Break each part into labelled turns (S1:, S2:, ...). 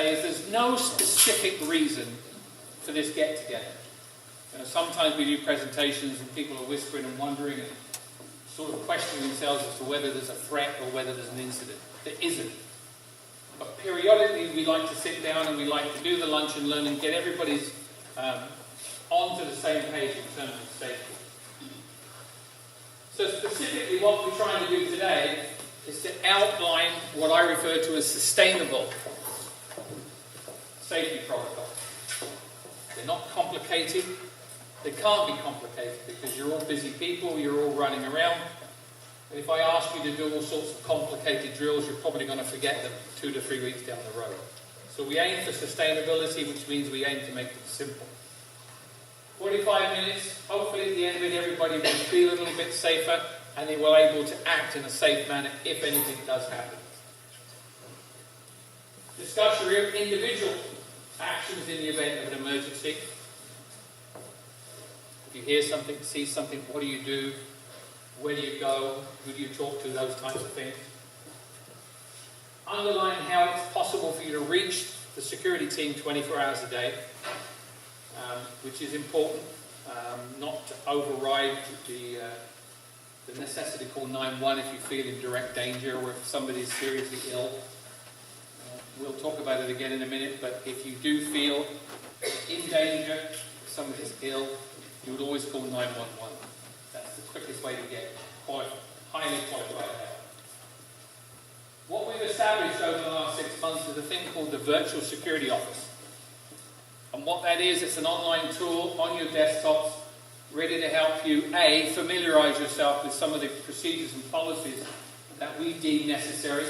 S1: say is there's no specific reason for this get-together. Sometimes we do presentations and people are whispering and wondering and sort of questioning themselves as to whether there's a threat or whether there's an incident. There isn't. But periodically we like to sit down and we like to do the lunch and learn and get everybody's onto the same page in terms of safety. So specifically what we're trying to do today is to outline what I refer to as sustainable safety protocols. They're not complicated. They can't be complicated because you're all busy people, you're all running around. And if I ask you to do all sorts of complicated drills, you're probably going to forget them 2 to 3 weeks down the road. So we aim for sustainability, which means we aim to make it simple. 45 minutes, hopefully at the end of it everybody will feel a little bit safer and they will be able to act in a safe manner if anything does happen. Discuss your individual actions in the event of an emergency. If you hear something, see something, what do you do? Where do you go? Who do you talk to? Those types of things. Underline how it's possible for you to reach the security team 24 hours a day, which is important, not to override the necessity to call 911 if you feel in direct danger or if somebody is seriously ill. We'll talk about it again in a minute, but if you do feel in danger, if somebody's ill, you would always call 911. That's the quickest way to get highly qualified help. What we've established over the last 6 months is a thing called the Virtual Security Office. And what that is, it's an online tool on your desktops ready to help you, A, familiarise yourself with some of the procedures and policies that we deem necessary.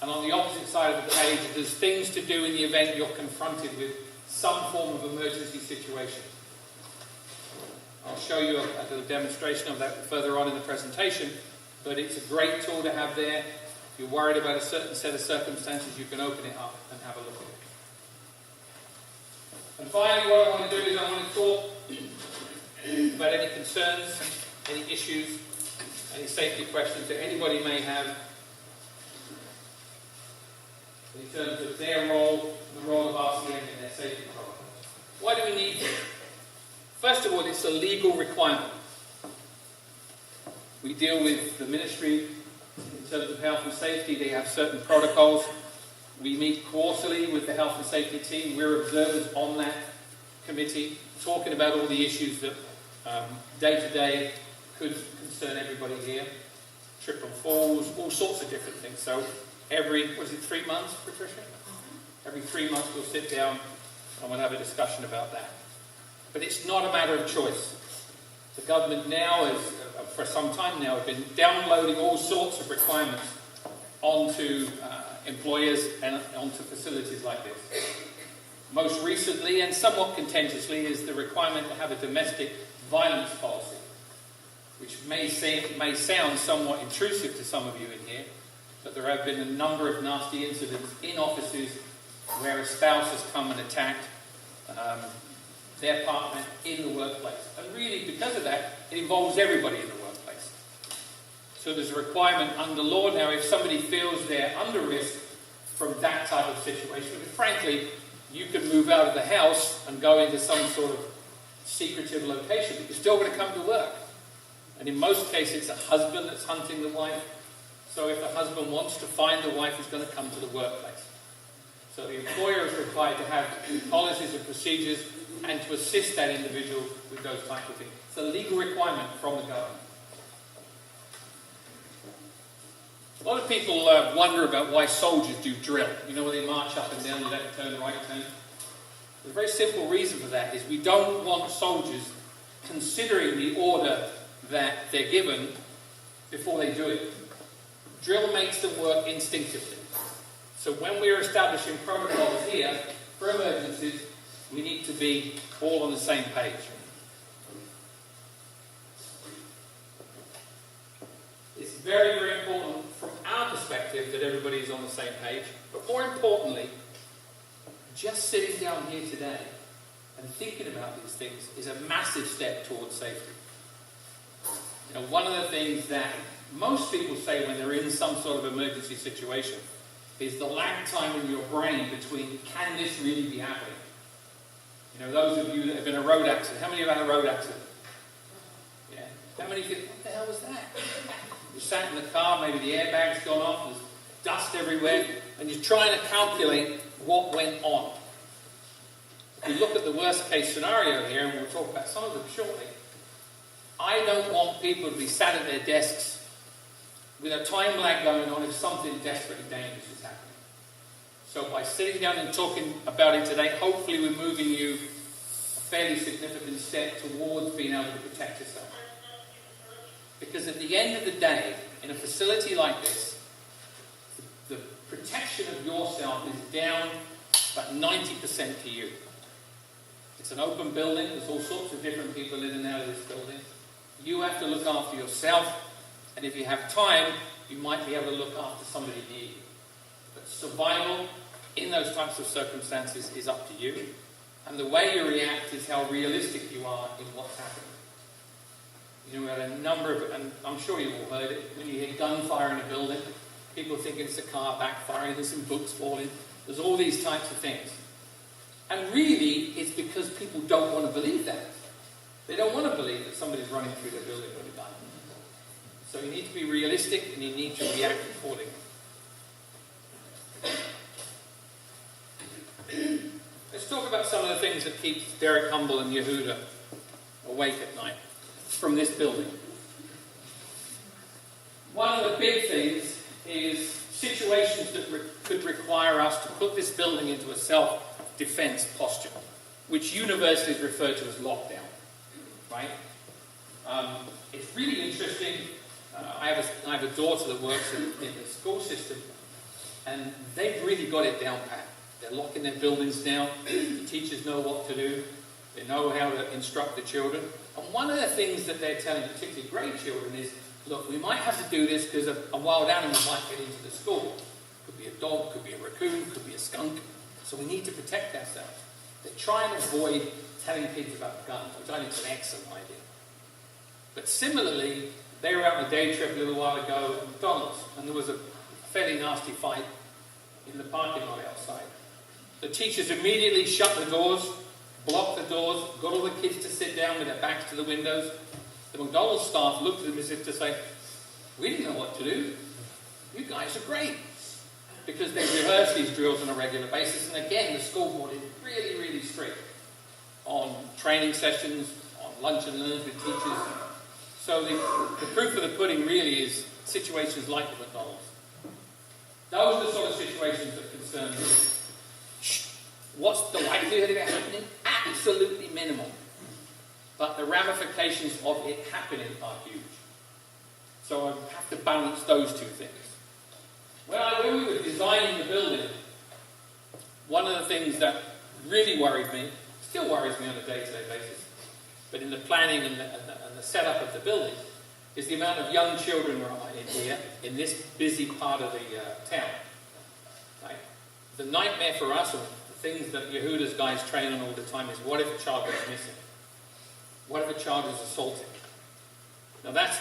S1: And on the opposite side of the page, there's things to do in the event you're confronted with some form of emergency situation. I'll show you a little demonstration of that further on in the presentation, but it's a great tool to have there. If you're worried about a certain set of circumstances, you can open it up and have a look at it. And finally, what I want to do is I want to talk about any concerns, any issues, any safety questions that anybody may have in terms of their role, the role of RCN in their safety protocols. Why do we need it? First of all, it's a legal requirement. We deal with the ministry in terms of health and safety. They have certain protocols. We meet quarterly with the health and safety team. We're observers on that committee, talking about all the issues that day to day could concern everybody here. Trip and falls, all sorts of different things. So every 3 months, Patricia? Every 3 months we'll sit down and we'll have a discussion about that. But it's not a matter of choice. The government now is, for some time now, have been downloading all sorts of requirements onto employers and onto facilities like this. Most recently, and somewhat contentiously, is the requirement to have a domestic violence policy, which may sound somewhat intrusive to some of you in here, but there have been a number of nasty incidents in offices where a spouse has come and attacked their partner in the workplace. And really, because of that, it involves everybody in the workplace. So there's a requirement under law now, if somebody feels they're under risk from that type of situation, because frankly, you can move out of the house and go into some sort of secretive location, but you're still going to come to work. And in most cases, it's a husband that's hunting the wife. So if the husband wants to find the wife, he's going to come to the workplace. So the employer is required to have policies and procedures and to assist that individual with those types of things. It's a legal requirement from the government. A lot of people wonder about why soldiers do drill. You know, where they march up and down, left turn, right turn. The very simple reason for that is we don't want soldiers considering the order that they're given before they do it. Drill makes them work instinctively. So when we're establishing protocols here for emergencies, we need to be all on the same page. It's very, very important from our perspective that everybody is on the same page. But more importantly, just sitting down here today and thinking about these things is a massive step towards safety. You know, one of the things that most people say when they're in some sort of emergency situation is the lag time in your brain between, can this really be happening? You know, those of you that have been in a road accident, how many have had a road accident? Yeah. How many think, what the hell was that? You sat in the car, maybe the airbag's gone off, there's dust everywhere, and you're trying to calculate what went on. If we look at the worst case scenario here, and we'll talk about some of them shortly, I don't want people to be sat at their desks with a time lag going on if something desperately dangerous is happening. So by sitting down and talking about it today, hopefully we're moving you a fairly significant step towards being able to protect yourself. Because at the end of the day, in a facility like this, the protection of yourself is down about 90% to you. It's an open building, there's all sorts of different people in and out of this building. You have to look after yourself, and if you have time, you might be able to look after somebody near you. But survival in those types of circumstances is up to you, and the way you react is how realistic you are in what's happening. You know, we had a number of, and I'm sure you've all heard it, when you hear gunfire in a building, people think it's a car backfiring, there's some books falling, there's all these types of things. And really, it's because people don't want to believe that. They don't want to believe that somebody's running through their building with a gun. So you need to be realistic and you need to react accordingly. Let's talk about some of the things that keep Derek Humble and Yehuda awake at night from this building. One of the big things is situations that could require us to put this building into a self-defense posture, which universities refer to as lockdown. Right? It's really interesting. I have a daughter that works in the school system, and they've really got it down pat. They're locking their buildings down. The teachers know what to do. They know how to instruct the children. And one of the things that they're telling particularly grade children is, look, we might have to do this because a wild animal might get into the school. Could be a dog, could be a raccoon, could be a skunk. So we need to protect ourselves. They're trying to avoid telling kids about guns, which I think is an excellent idea. But similarly, they were out on a day trip a little while ago at McDonald's, and there was a fairly nasty fight in the parking lot outside. The teachers immediately shut the doors, blocked the doors, got all the kids to sit down with their backs to the windows. The McDonald's staff looked at them as if to say, we didn't know what to do. You guys are great. Because they rehearse these drills on a regular basis. And again, the school board is really, really strict on training sessions, on lunch and learns with teachers. So the proof of the pudding really is situations like the McDonald's. Those are the sort of situations that concern me. What's the likelihood of it happening? Absolutely minimal. But the ramifications of it happening are huge. So I have to balance those two things. When we were designing the building, one of the things that really worried me, still worries me on a day-to-day basis, but in the planning and the setup of the building, is the amount of young children in here, in this busy part of the town. Right? The nightmare for us, or the things that Yehuda's guys train on all the time, is what if a child goes missing? What if a child is assaulted? Now that's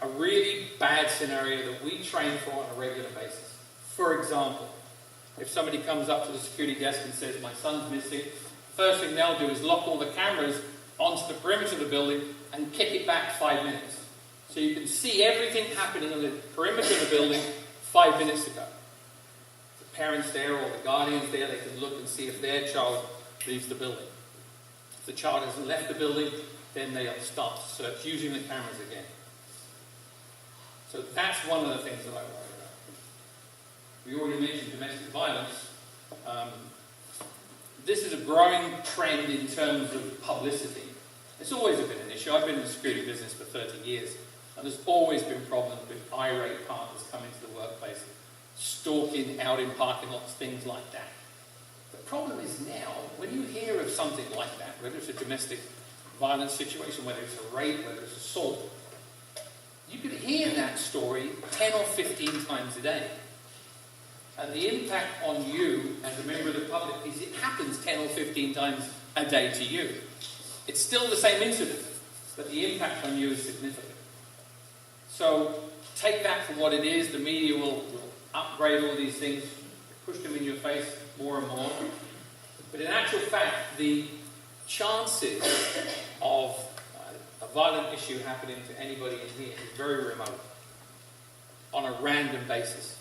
S1: a really bad scenario that we train for on a regular basis. For example, if somebody comes up to the security desk and says, my son's missing, first thing they'll do is lock all the cameras onto the perimeter of the building and kick it back 5 minutes. So you can see everything happening on the perimeter of the building 5 minutes ago. The parents there or the guardians there, they can look and see if their child leaves the building. If the child hasn't left the building, then they'll start to search using the cameras again. So that's one of the things that I worry about. We already mentioned domestic violence. This is a growing trend in terms of publicity. It's always been an issue. I've been in the security business for 30 years, and there's always been problems with irate partners coming to the workplace, stalking out in parking lots, things like that. The problem is now, when you hear of something like that, whether it's a domestic violence situation, whether it's a rape, whether it's assault, you could hear that story 10 or 15 times a day. And the impact on you as a member of the public is it happens 10 or 15 times a day to you. It's still the same incident, but the impact on you is significant. So take that for what it is. The media will upgrade all these things, push them in your face more and more. But in actual fact, the chances of a violent issue happening to anybody in here is very remote, on a random basis.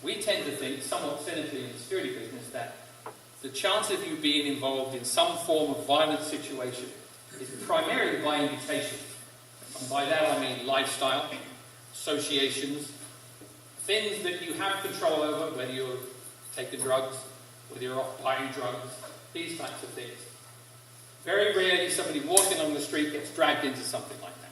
S1: We tend to think, somewhat cynically in the security business, that the chance of you being involved in some form of violent situation is primarily by invitation. And by that I mean lifestyle, associations, things that you have control over, whether you're taking drugs, whether you're off buying drugs, these types of things. Very rarely somebody walking on the street gets dragged into something like that.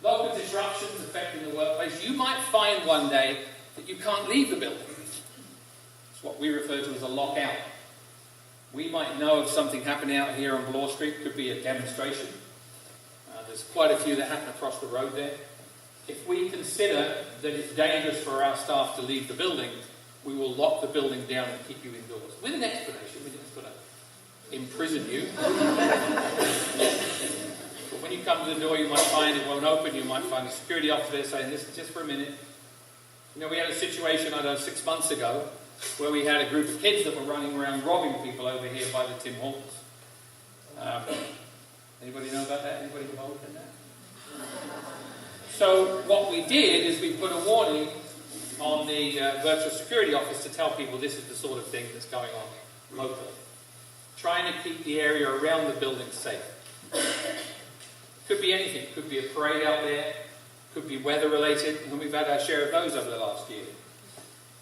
S1: Local disruptions affecting the workplace. You might find one day that you can't leave the building. It's what we refer to as a lockout. We might know of something happening out here on Bloor Street. Could be a demonstration. There's quite a few that happen across the road there. If we consider that it's dangerous for our staff to leave the building, we will lock the building down and keep you indoors. With an explanation, we're just going to imprison you. But when you come to the door, you might find it won't open. You might find a security officer there saying, "This is just for a minute." You know, we had a situation, I don't know, 6 months ago, where we had a group of kids that were running around robbing people over here by the Tim Hortons. Anybody know about that? Anybody involved in that? So what we did is we put a warning on the virtual security office to tell people this is the sort of thing that's going on locally. Trying to keep the area around the building safe. Could be anything. Could be a parade out there. Could be weather related. And we've had our share of those over the last year.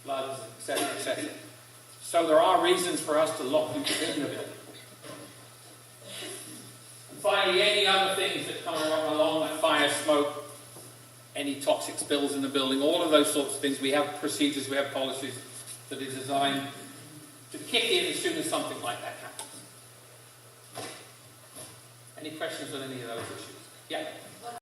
S1: Floods, etc., etc. So there are reasons for us to lock people in the building. And finally, any other things that come along, like fire, smoke, any toxic spills in the building, all of those sorts of things. We have procedures, we have policies that are designed to kick in as soon as something like that happens. Any questions on any of those issues? Yeah?